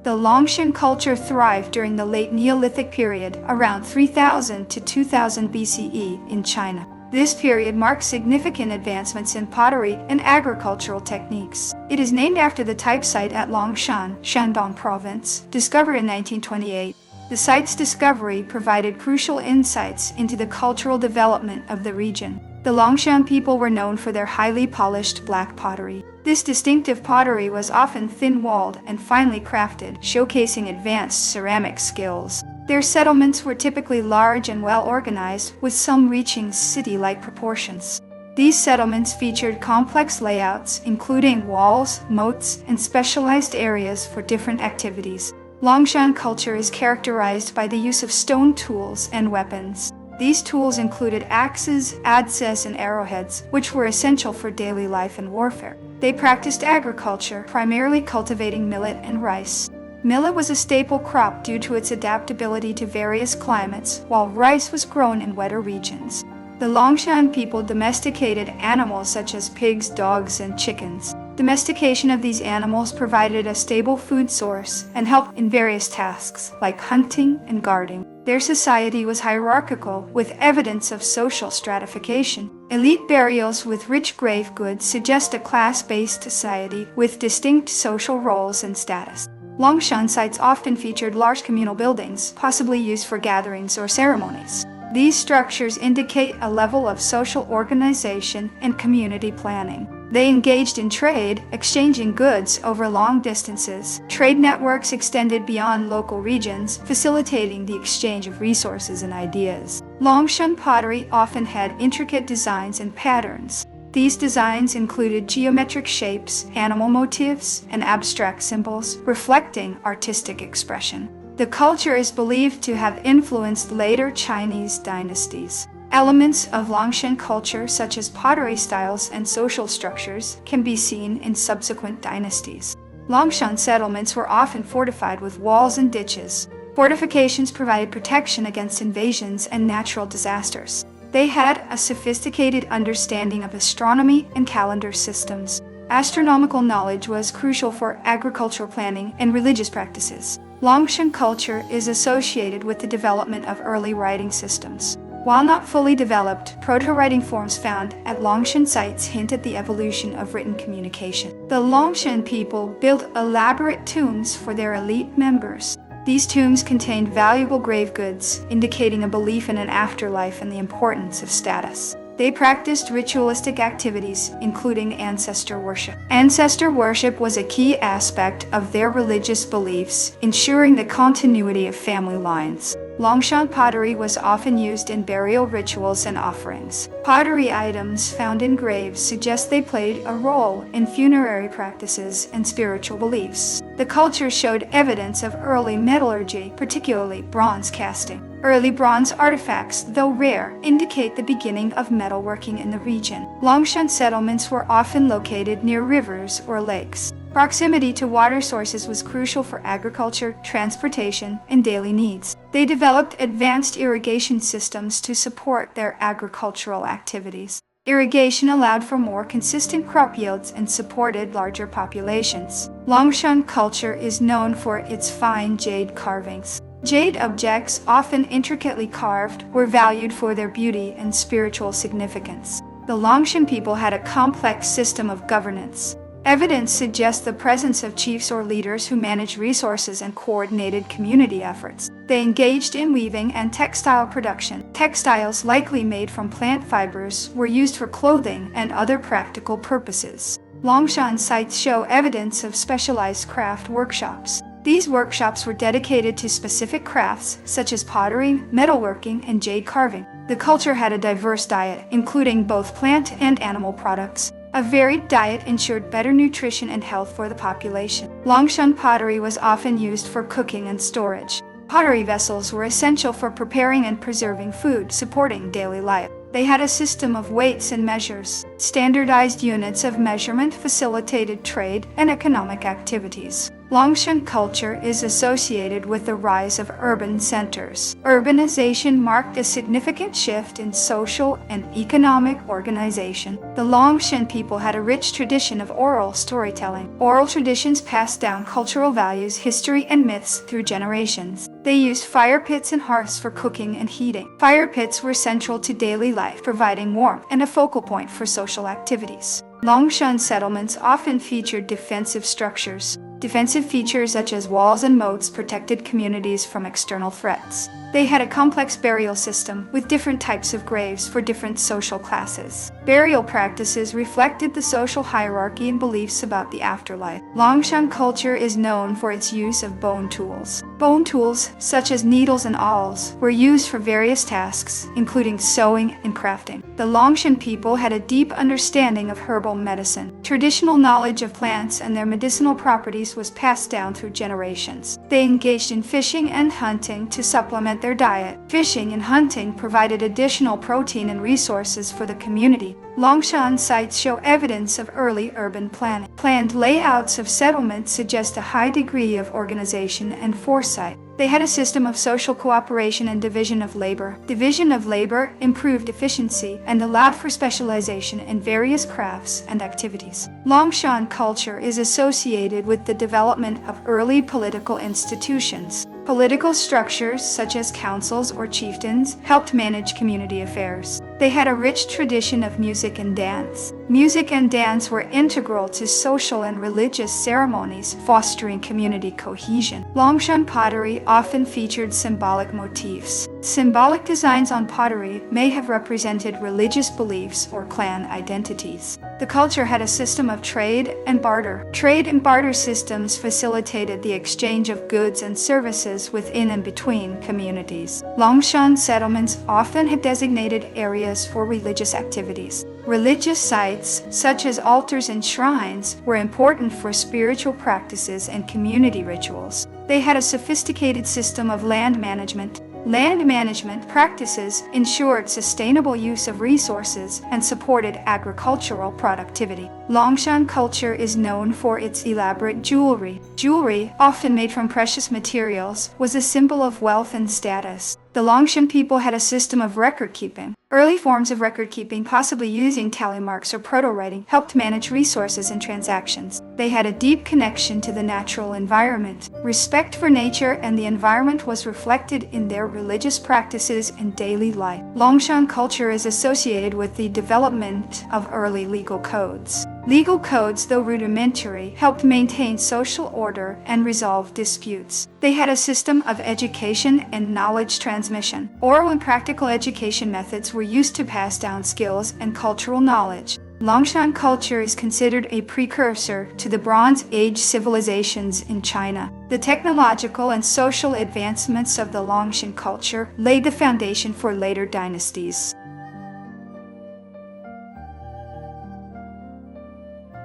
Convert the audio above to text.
The Longshan culture thrived during the late Neolithic period, around 3000 to 2000 BCE in China. This period marked significant advancements in pottery and agricultural techniques. It is named after the type site at Longshan, Shandong Province, discovered in 1928. The site's discovery provided crucial insights into the cultural development of the region. The Longshan people were known for their highly polished black pottery. This distinctive pottery was often thin-walled and finely crafted, showcasing advanced ceramic skills. Their settlements were typically large and well-organized, with some reaching city-like proportions. These settlements featured complex layouts, including walls, moats, and specialized areas for different activities. Longshan culture is characterized by the use of stone tools and weapons. These tools included axes, adzes, and arrowheads, which were essential for daily life and warfare. They practiced agriculture, primarily cultivating millet and rice. Millet was a staple crop due to its adaptability to various climates, while rice was grown in wetter regions. The Longshan people domesticated animals such as pigs, dogs, and chickens. Domestication of these animals provided a stable food source and helped in various tasks, like hunting and guarding. Their society was hierarchical, with evidence of social stratification. Elite burials with rich grave goods suggest a class-based society with distinct social roles and status. Longshan sites often featured large communal buildings, possibly used for gatherings or ceremonies. These structures indicate a level of social organization and community planning. They engaged in trade, exchanging goods over long distances. Trade networks extended beyond local regions, facilitating the exchange of resources and ideas. Longshan pottery often had intricate designs and patterns. These designs included geometric shapes, animal motifs, and abstract symbols, reflecting artistic expression. The culture is believed to have influenced later Chinese dynasties. Elements of Longshan culture, such as pottery styles and social structures, can be seen in subsequent dynasties. Longshan settlements were often fortified with walls and ditches. Fortifications provided protection against invasions and natural disasters. They had a sophisticated understanding of astronomy and calendar systems. Astronomical knowledge was crucial for agricultural planning and religious practices. Longshan culture is associated with the development of early writing systems. While not fully developed, proto-writing forms found at Longshan sites hint at the evolution of written communication. The Longshan people built elaborate tombs for their elite members. These tombs contained valuable grave goods, indicating a belief in an afterlife and the importance of status. They practiced ritualistic activities, including ancestor worship. Ancestor worship was a key aspect of their religious beliefs, ensuring the continuity of family lines. Longshan pottery was often used in burial rituals and offerings. Pottery items found in graves suggest they played a role in funerary practices and spiritual beliefs. The culture showed evidence of early metallurgy, particularly bronze casting. Early bronze artifacts, though rare, indicate the beginning of metalworking in the region. Longshan settlements were often located near rivers or lakes. Proximity to water sources was crucial for agriculture, transportation, and daily needs. They developed advanced irrigation systems to support their agricultural activities. Irrigation allowed for more consistent crop yields and supported larger populations. Longshan culture is known for its fine jade carvings. Jade objects, often intricately carved, were valued for their beauty and spiritual significance. The Longshan people had a complex system of governance. Evidence suggests the presence of chiefs or leaders who managed resources and coordinated community efforts. They engaged in weaving and textile production. Textiles, likely made from plant fibers, were used for clothing and other practical purposes. Longshan sites show evidence of specialized craft workshops. These workshops were dedicated to specific crafts, such as pottery, metalworking, and jade carving. The culture had a diverse diet, including both plant and animal products. A varied diet ensured better nutrition and health for the population. Longshan pottery was often used for cooking and storage. Pottery vessels were essential for preparing and preserving food, supporting daily life. They had a system of weights and measures. Standardized units of measurement facilitated trade and economic activities. Longshan culture is associated with the rise of urban centers. Urbanization marked a significant shift in social and economic organization. The Longshan people had a rich tradition of oral storytelling. Oral traditions passed down cultural values, history, and myths through generations. They used fire pits and hearths for cooking and heating. Fire pits were central to daily life, providing warmth and a focal point for social activities. Longshan settlements often featured defensive structures. Defensive features such as walls and moats protected communities from external threats. They had a complex burial system with different types of graves for different social classes. Burial practices reflected the social hierarchy and beliefs about the afterlife. Longshan culture is known for its use of bone tools. Bone tools, such as needles and awls, were used for various tasks, including sewing and crafting. The Longshan people had a deep understanding of herbal medicine. Traditional knowledge of plants and their medicinal properties was passed down through generations. They engaged in fishing and hunting to supplement their diet. Fishing and hunting provided additional protein and resources for the community. Longshan sites show evidence of early urban planning. Planned layouts of settlements suggest a high degree of organization and foresight. They had a system of social cooperation and division of labor. Division of labor improved efficiency and allowed for specialization in various crafts and activities. Longshan culture is associated with the development of early political institutions. Political structures, such as councils or chieftains, helped manage community affairs. They had a rich tradition of music and dance. Music and dance were integral to social and religious ceremonies, fostering community cohesion. Longshan pottery often featured symbolic motifs. Symbolic designs on pottery may have represented religious beliefs or clan identities. The culture had a system of trade and barter. Trade and barter systems facilitated the exchange of goods and services within and between communities. Longshan settlements often had designated areas for religious activities. Religious sites, such as altars and shrines, were important for spiritual practices and community rituals. They had a sophisticated system of land management. Land management practices ensured sustainable use of resources and supported agricultural productivity. Longshan culture is known for its elaborate jewelry. Jewelry, often made from precious materials, was a symbol of wealth and status. The Longshan people had a system of record-keeping. Early forms of record-keeping, possibly using tally marks or proto-writing, helped manage resources and transactions. They had a deep connection to the natural environment. Respect for nature and the environment was reflected in their religious practices and daily life. Longshan culture is associated with the development of early legal codes. Legal codes, though rudimentary, helped maintain social order and resolve disputes. They had a system of education and knowledge transmission. Oral and practical education methods were used to pass down skills and cultural knowledge. Longshan culture is considered a precursor to the Bronze Age civilizations in China. The technological and social advancements of the Longshan culture laid the foundation for later dynasties.